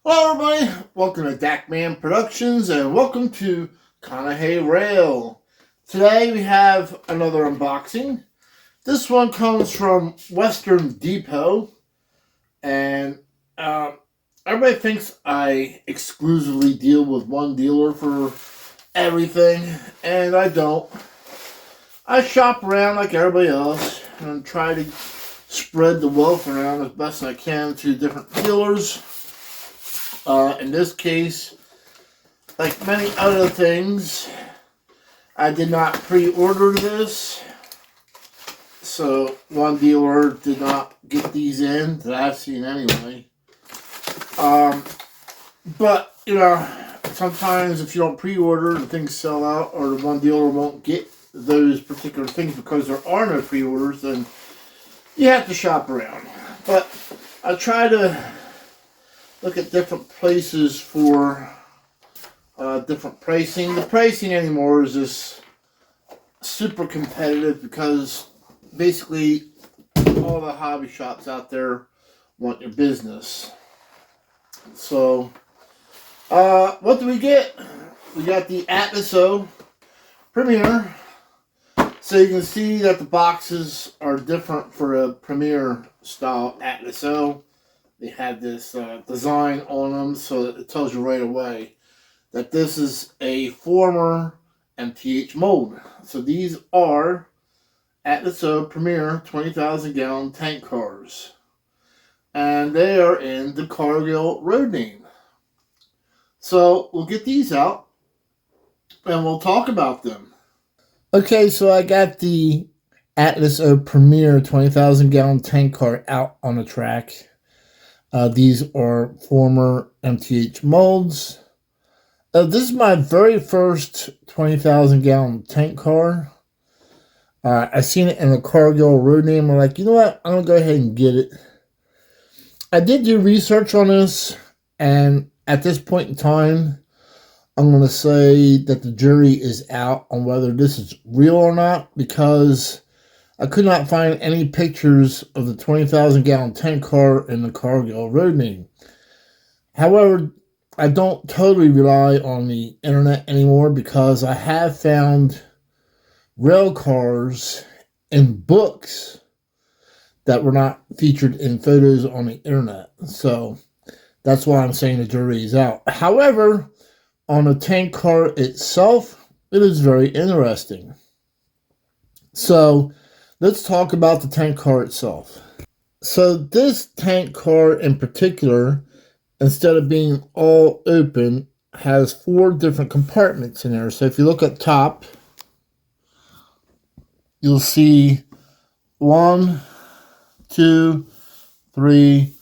Hello, everybody. Welcome to Dakman Productions, and welcome to Conahay Rail. Today we have another unboxing. This one comes from Western Depot, and everybody thinks I exclusively deal with one dealer for everything, and I don't. I shop around like everybody else and try to spread the wealth around as best I can to different dealers. In this case, like many other things, I did not pre-order this, so one dealer did not get these in that I've seen anyway. But sometimes if you don't pre-order and things sell out, or the one dealer won't get those particular things because there are no pre-orders, then you have to shop around. But I try to look at different places for different pricing. The pricing anymore is just super competitive because basically all the hobby shops out there want your business. So, what do we get? We got the Atlas O Premier. So you can see that the boxes are different for a Premier style Atlas O. They have this design on them, so that it tells you right away that this is a former MTH mold. So these are Atlas O Premier 20,000 gallon tank cars, and they are in the Cargill road name. So we'll get these out and we'll talk about them. Okay, so I got the Atlas O Premier 20,000 gallon tank car out on the track. These are former MTH molds. This is my very first 20,000 gallon tank car. I seen it in the Cargill road name. I'm like, you know what? I'm going to go ahead and get it. I did do research on this, and at this point in time, I'm going to say that the jury is out on whether this is real or not, because I could not find any pictures of the 20,000 gallon tank car in the Cargill road name. However, I don't totally rely on the internet anymore, because I have found rail cars in books that were not featured in photos on the internet. So that's why I'm saying the jury is out. However, on the tank car itself, it is very interesting. So let's talk about the tank car itself. So this tank car in particular, instead of being all open, has 4 different compartments in there. So if you look at top, you'll see 1, 2, 3,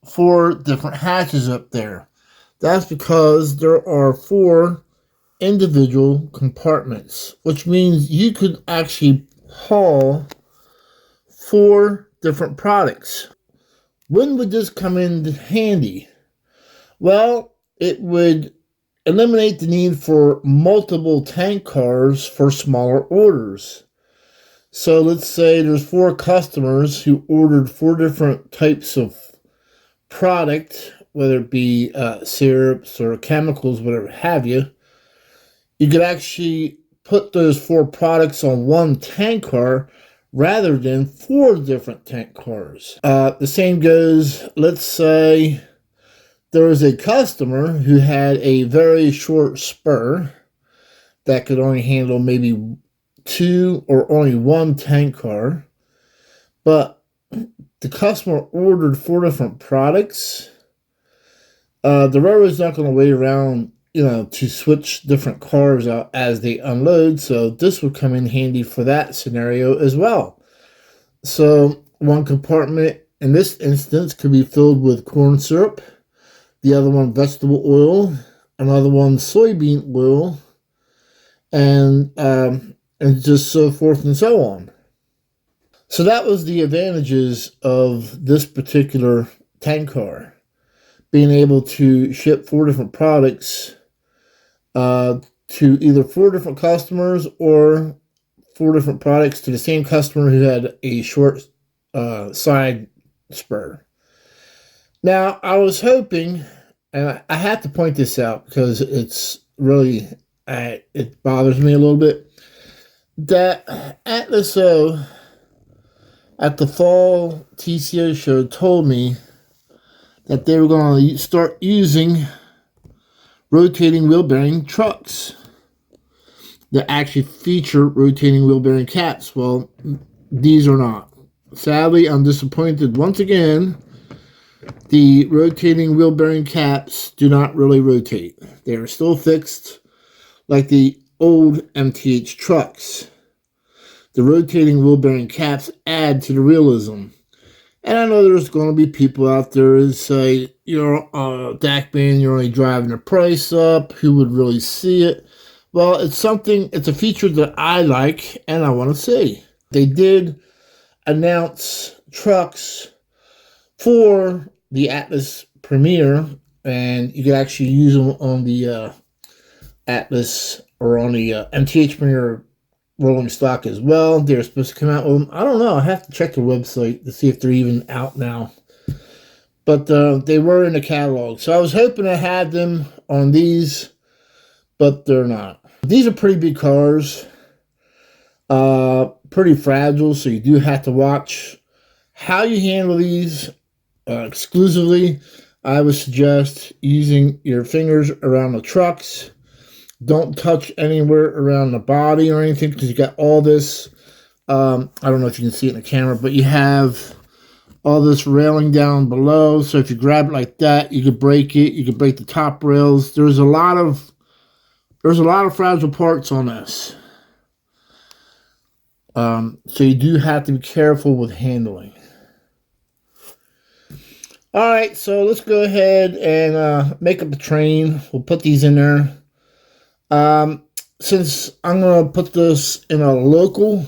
4 different hatches up there. That's because there are 4 individual compartments, which means you could actually haul 4 different products. When would this come in handy? Well, it would eliminate the need for multiple tank cars for smaller orders. So let's say there's 4 customers who ordered 4 different types of product, whether it be syrups or chemicals, whatever have you. You could actually put those 4 products on one tank car rather than 4 different tank cars. The same goes, let's say there was a customer who had a very short spur that could only handle maybe 2 or only 1 tank car, but the customer ordered 4 different products. The railroad's not going to wait around, to switch different cars out as they unload, so this would come in handy for that scenario as well. So one compartment in this instance could be filled with corn syrup, the other one vegetable oil, another one soybean oil, and just so forth and so on. So that was the advantages of this particular tank car, being able to ship 4 different products to either 4 different customers or 4 different products to the same customer who had a short side spur. Now, I was hoping and I have to point this out because it's really, it bothers me a little bit, that Atlas O at the fall TCO show told me that they were going to start using rotating wheel bearing trucks that actually feature rotating wheel bearing caps. Well, these are not. Sadly, I'm disappointed once again. The rotating wheel bearing caps do not really rotate. They are still fixed like the old MTH trucks. The rotating wheel bearing caps add to the realism. And I know there's going to be people out there who say, DAC you're only driving the price up. Who would really see it? Well, it's a feature that I like and I want to see. They did announce trucks for the Atlas Premier, and you could actually use them on the Atlas or on the MTH Premier rolling stock as well. They're supposed to come out with them. I don't know. I have to check the website to see if they're even out now. But they were in the catalog. So I was hoping to have them on these, but they're not. These are pretty big cars. Pretty fragile, so you do have to watch how you handle these exclusively. I would suggest using your fingers around the trucks. Don't touch anywhere around the body or anything because you got all this. I don't know if you can see it in the camera, but you have all this railing down below. So if you grab it like that, you could break it. You could break the top rails. There's a lot of fragile parts on this. So you do have to be careful with handling. All right, so let's go ahead and make up the train. We'll put these in there. Since I'm going to put this in a local,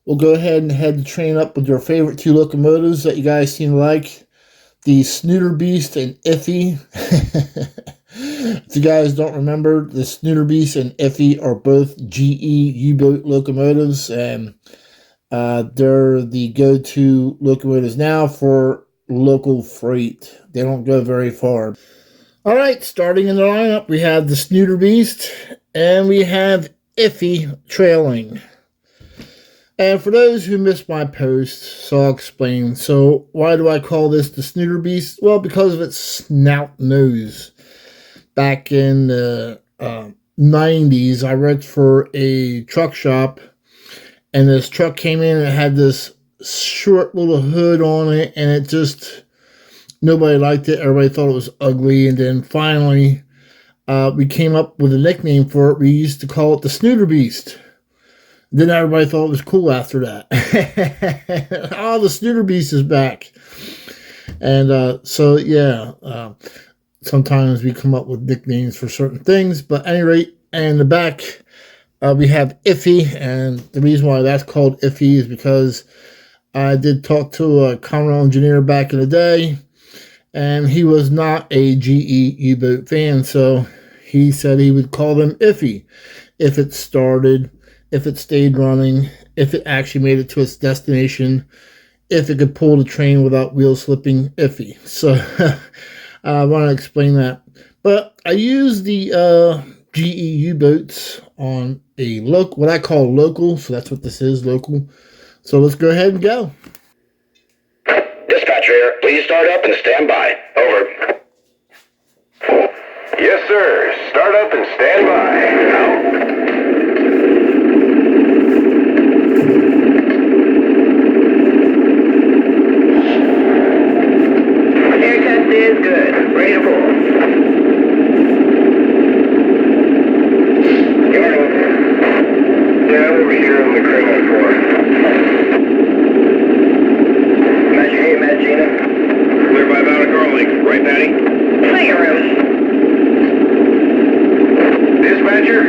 we'll go ahead and head the train up with your favorite two locomotives that you guys seem to like. The Snooter Beast and Iffy. If you guys don't remember, the Snooter Beast and Iffy are both GE U-boat locomotives, and they're the go-to locomotives now for local freight. They don't go very far. All right, starting in the lineup, we have the Snooter Beast, and we have Iffy trailing. And for those who missed my post, so I'll explain. So why do I call this the Snooter Beast? Well, because of its snout nose. Back in the 90s, I worked for a truck shop, and this truck came in and it had this short little hood on it, and it just, nobody liked it. Everybody thought it was ugly, and then finally we came up with a nickname for it. We used to call it the Snooter Beast. Then everybody thought it was cool after that. Oh, the Snooter Beast is back. And so, yeah, sometimes we come up with nicknames for certain things. But at any rate, and in the back, we have Iffy. And the reason why that's called Iffy is because I did talk to a Conrail engineer back in the day, and he was not a GE U-boat fan. So he said he would call them Iffy if it started, if it stayed running, if it actually made it to its destination, if it could pull the train without wheel slipping, Iffy. So I want to explain that. But I use the GE U-boats on a local, what I call local, so that's what this is, local. So let's go ahead and go. Dispatcher here. Please start up and stand by. Over. Yes, sir. Start up and stand by. Now. Air test is good. Ready to pull. Yeah, I'm over here on the criminal floor. Matt Gina. Clear by Mount Garling. Right, Patty? Clear room. Dispatcher,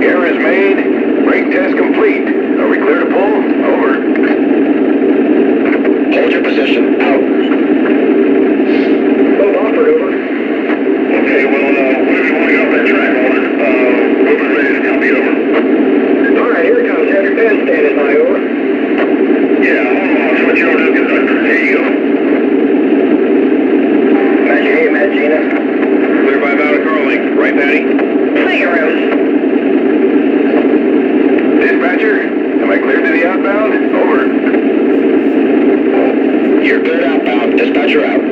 error is made. Brake test complete. Are we clear to pull? Over. Hold your position. Out. Both offered, over. Okay, well, we're going up that track, over. We'll be ready to copy, over. All right, here it comes. Have your pen standing by, over. Yeah, hold on. I'll switch you over to the conductor. Here you go. Matt Gina. route.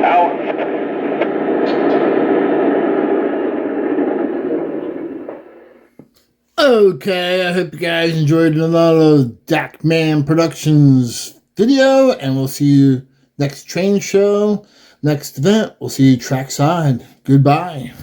Out. Okay, I hope you guys enjoyed another Dakman Productions video, and we'll see you next train show, next event. We'll see you trackside. Goodbye.